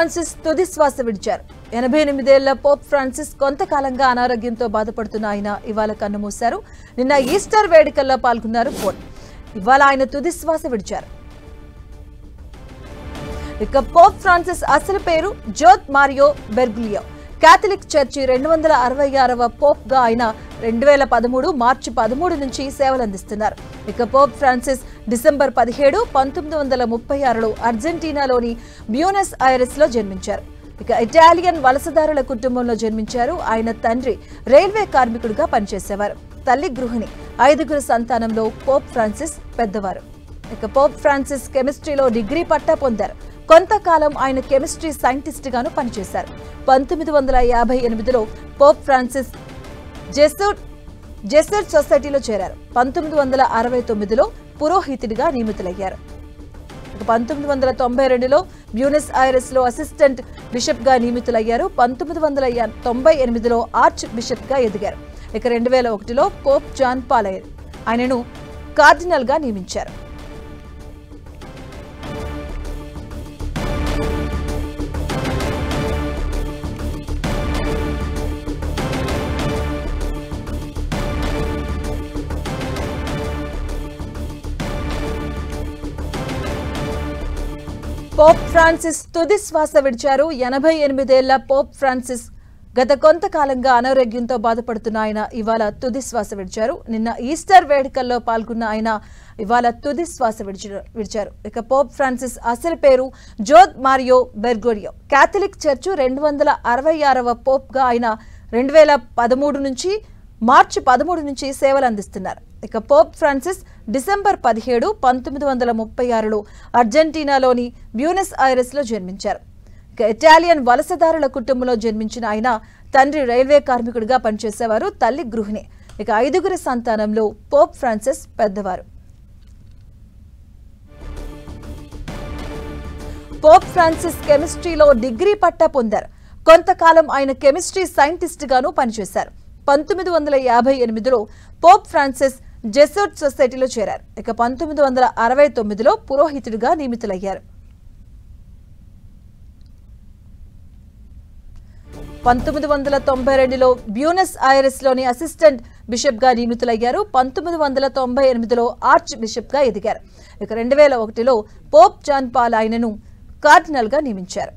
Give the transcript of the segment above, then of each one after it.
Francis తుది శ్వాస విడిచారు. 88 ఏళ్ల పోప్ ఫ్రాన్సిస్ కొంతకాలంగా అనారోగ్యంతో బాధపడుతున్న ఆయన ఇవాళ కన్నుమూశారు. నిన్న ఈస్టర్ వేడుకల్లో పాల్గొన్నారు పోప్. ఇవాళ ఆయన తుది శ్వాస విడిచారు. ఇక పోప్ ఫ్రాన్సిస్ అసలు పేరు Jose Mario Bergoglio. Catholic church 266వ పోప్ గా ఆయన 2013 మార్చి 13 నుంచి సేవలందిస్తున్నారు. ఇక పోప్ ఫ్రాన్సిస్ డిసెంబర్ 17, 1936లో అర్జెంటీనాలోని బ్యూనస్ ఐరెస్ లో జన్మించారు. ఇక ఇటాలియన్ వలసదారుల కుటుంబంలో జన్మించారు. ఆయన తండ్రి రైల్వే కార్మికుడిగా పనిచేసేవారు. తల్లి గృహిణి. 5గురు సంతానంలో పోప్ ఫ్రాన్సిస్ పెద్దవారు. ఇక పోప్ ఫ్రాన్సిస్ కెమిస్ట్రీలో డిగ్రీ పట్టా పొందారు. కొంతకాలం ఆయన కెమిస్ట్రీ సైంటిస్ట్ గాను పనిచేశారు. 1958లో పోప్ ఫ్రాన్సిస్ జెసూట్ సొసైటీలో చేరారు. 1969లో పురోహితుడిగా నియమితులయ్యారు. 1992లో బ్యూనస్ ఐరెస్ లో అసిస్టెంట్ బిషప్ గా నియమితులయ్యారు. 1998లో ఆర్చ్ బిషప్ గా ఎదిగారు. ఇక 2001లో పోప్ జాన్ పాల్ ఆయనను కార్డినల్ గా నియమించారు. పోప్ ఫ్రాన్సిస్ తుది శ్వాస విడిచారు. 88 ఏళ్ల పోప్ ఫ్రాన్సిస్ గత కొంతకాలంగా అనారోగ్యంతో బాధపడుతున్న ఆయన ఇవాళ తుది శ్వాస విడిచారు. నిన్న ఈస్టర్ వేడుకల్లో పాల్గొన్న ఆయన ఇవాళ తుది శ్వాస విడిచారు. ఇక పోప్ ఫ్రాన్సిస్ అసలు పేరు Jose Mario Bergoglio. Catholic church 266వ పోప్ గా ఆయన 2013 నుంచి మార్చి 13 నుంచి సేవలు అందిస్తున్నారు. ఇక పోప్ ఫ్రాన్సిస్ డిసెంబర్ 17, 1936లో అర్జెంటీనాలోని బ్యూనస్ ఐరెస్ లో జన్మించారు. ఇక ఇటాలియన్ వలసదారుల కుటుంబంలో జన్మించిన ఆయన తండ్రి రైల్వే కార్మికుడిగా పనిచేసేవారు. తల్లి గృహిణి. ఇక 5గురు సంతానంలో పోప్ ఫ్రాన్సిస్ పెద్దవారు. పోప్ ఫ్రాన్సిస్ కెమిస్ట్రీలో డిగ్రీ పట్టా పొందారు. కొంతకాలం ఆయన కెమిస్ట్రీ సైంటిస్ట్ గాను పనిచేశారు. 1958లో పోప్ ఫ్రాన్సిస్ జెసూట్ సొసైటీలో చేరారు. ఇక 1969లో పురోహితుడిగా నియమితులయ్యారు. 1992లో బ్యూనస్ ఐరెస్ లోని అసిస్టెంట్ బిషప్ గా నియమితులయ్యారు. 1998లో ఆర్చ్ బిషప్ గా ఎదిగారు. ఇక 2001లో పోప్ జాన్ పాల్ ఆయనను కార్డినల్ గా నియమించారు.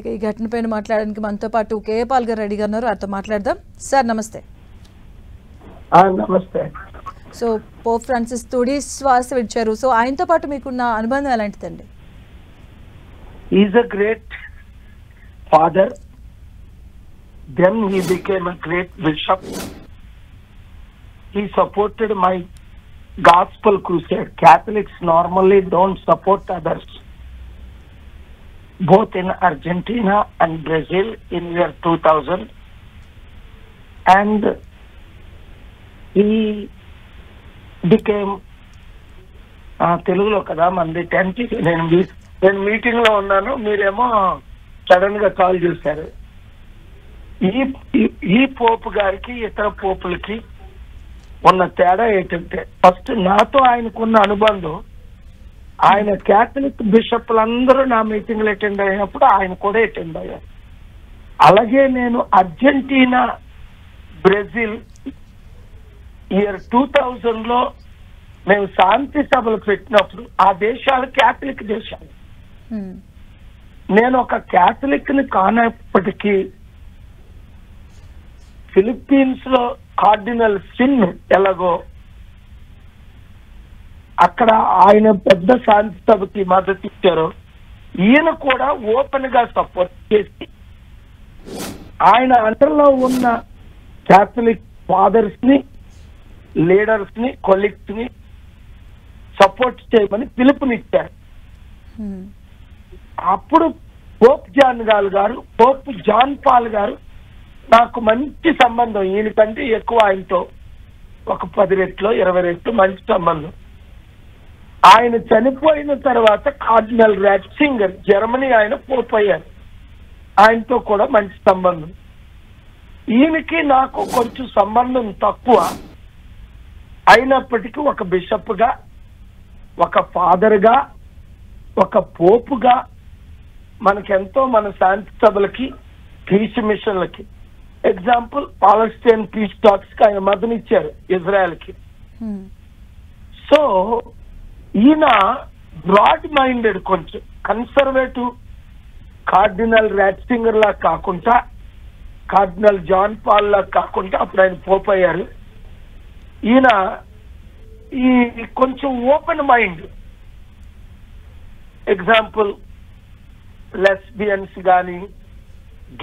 ఈ ఘటనపైన మాట్లాడడానికి మనతో పాటు కేపాల్ గారు రెడీగా ఉన్నారు. వారితో మాట్లాడదాం. సార్ నమస్తే. నమస్తే. సో పోప్ ఫ్రాన్సిస్ తుడి శ్వాస విడిచారు. సో ఆయనతో పాటు మీకున్న అనుబంధం ఎలాంటిదండి? Is a great father, then he became a great bishop. He supported my gospel crusade. Catholics normally don't support others, both in Argentina and Brazil in year 2000, and he became తెలుగులో కదా మంది 10కి నేను మీటింగ్ లో ఉన్నాను, మీరేమో sudden గా call చేశారు. ఈ పోపు గారికి ఇతర పోపులకి ఉన్న తేడా ఏంటంటే, ఫస్ట్ నాతో ఆయనకున్న అనుబంధం, ఆయన కేథలిక్ బిషప్లందరూ నా మీటింగ్లు అటెండ్ అయినప్పుడు ఆయన కూడా అటెండ్ అయ్యారు. అలాగే నేను అర్జెంటీనా, బ్రెజిల్ ఇయర్ 2000లో మేము శాంతి సభలు పెట్టినప్పుడు ఆ దేశాలు కేథలిక్ దేశాలు. నేను ఒక కేథలిక్ ని కానప్పటికీ ఫిలిప్పీన్స్ లో కార్డినల్ సిన్ ఎలాగో అక్కడ ఆయన పెద్ద శాంతి సభకి మద్దతు ఇచ్చారు, ఈయన కూడా ఓపెన్ గా సపోర్ట్ చేసి ఆయన అండర్లో ఉన్న కేథలిక్ ఫాదర్స్ ని, లీడర్స్ ని, కొలీగ్స్ ని సపోర్ట్ చేయమని పిలుపునిచ్చారు. అప్పుడు పోప్ జాన్ పాల్ గారు నాకు మంచి సంబంధం, ఈయనకంటే ఎక్కువ ఆయనతో ఒక 10 రెట్లు 20 రెట్లు మంచి సంబంధం. ఆయన చనిపోయిన తర్వాత కార్డినల్ రాట్సింగర్ జర్మనీ ఆయన పోప్ అయ్యారు. ఆయనతో కూడా మంచి సంబంధం. ఈయనకి నాకు కొంచెం సంబంధం తక్కువ అయినప్పటికీ ఒక బిషప్గా, ఒక ఫాదర్గా, ఒక పోపుగా మనకెంతో మన శాంతి సభలకి, పీస్ మిషన్లకి, ఎగ్జాంపుల్ పాలస్టైన్ పీస్ టాక్స్ కి ఆయన మద్దతునిచ్చారు ఇజ్రాయెల్కి. సో ఈయన బ్రాడ్ మైండెడ్, కొంచెం కన్సర్వేటివ్, కార్డినల్ రాట్సింగర్ లా కాకుండా, కార్డినల్ జాన్ పాల్ లా కాకుండా, అప్పుడు ఆయన పోప్ అయ్యారు. ఈయన ఈ కొంచెం ఓపెన్ మైండ్, ఎగ్జాంపుల్ లెస్బియన్స్ కానీ,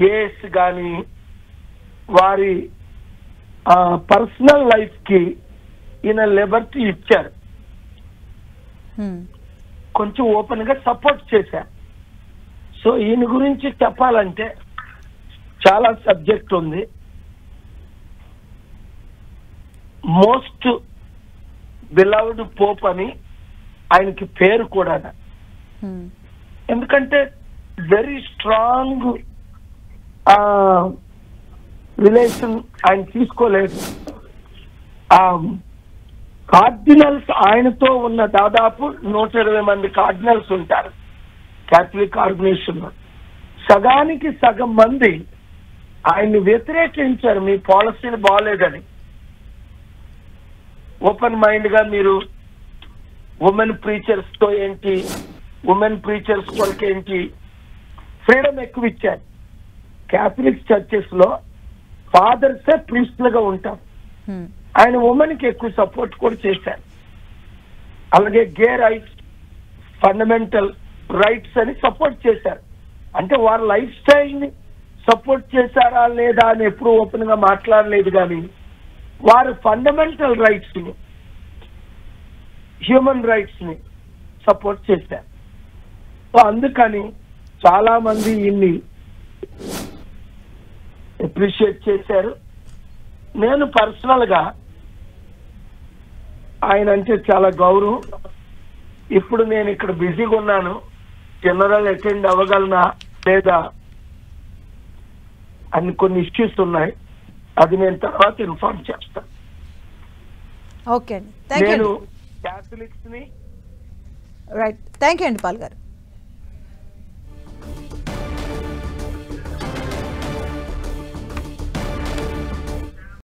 గేస్ కానీ, వారి పర్సనల్ లైఫ్ కి ఈయన లిబర్టీ ఇచ్చారు, కొంచెం ఓపెన్ గా సపోర్ట్ చేశారు. సో ఈయన గురించి చెప్పాలంటే చాలా సబ్జెక్ట్ ఉంది. మోస్ట్ బిలవ్డ్ పోప్ అని ఆయనకి పేరు కూడా. ఎందుకంటే వెరీ స్ట్రాంగ్ రిలేషన్ ఆయన తీసుకోలేదు. కార్డినల్స్ ఆయనతో ఉన్న దాదాపు 120 మంది కార్డినల్స్ ఉంటారు క్యాథలిక్ ఆర్గనైజేషన్ లో. సగానికి సగం మంది ఆయన్ని వ్యతిరేకించారు, మీ పాలసీలు బాగోలేదని. ఓపెన్ మైండ్ గా మీరు ఉమెన్ ప్రీచర్స్ తో ఏంటి, ఉమెన్ ప్రీచర్స్ కొరకు ఏంటి, ఫ్రీడమ్ ఎక్కువ ఇచ్చారు. క్యాథలిక్ చర్చెస్ లో ఫాదర్సే ప్రీస్ట్లుగా ఉంటారు, ఆయన ఉమెన్ కి ఎక్కువ సపోర్ట్ కూడా చేశారు. అలాగే గే రైట్స్, ఫండమెంటల్ రైట్స్ అని సపోర్ట్ చేశారు. అంటే వారి లైఫ్ స్టైల్ ని సపోర్ట్ చేశారా లేదా అని ఎప్పుడు ఓపెన్ గా మాట్లాడలేదు, కానీ వారి ఫండమెంటల్ రైట్స్ ని, హ్యూమన్ రైట్స్ ని సపోర్ట్ చేశారు. సో అందుకని చాలా మంది ఈయన్ని అప్రిషియేట్ చేశారు. నేను పర్సనల్ గా ఆయన అంటే చాలా గౌరవం. ఇప్పుడు నేను ఇక్కడ బిజీగా ఉన్నాను, జనరల్ అటెండ్ అవ్వగలనా లేదా అని కొన్ని ఇష్యూస్ ఉన్నాయి, అది నేను తర్వాత ఇన్ఫార్మ్ చేస్తాను. ఓకే అండి, థ్యాంక్ యూ. నేను క్యాథలిక్స్ ని రైట్, థ్యాంక్ యూ అండి పాల్ గారు.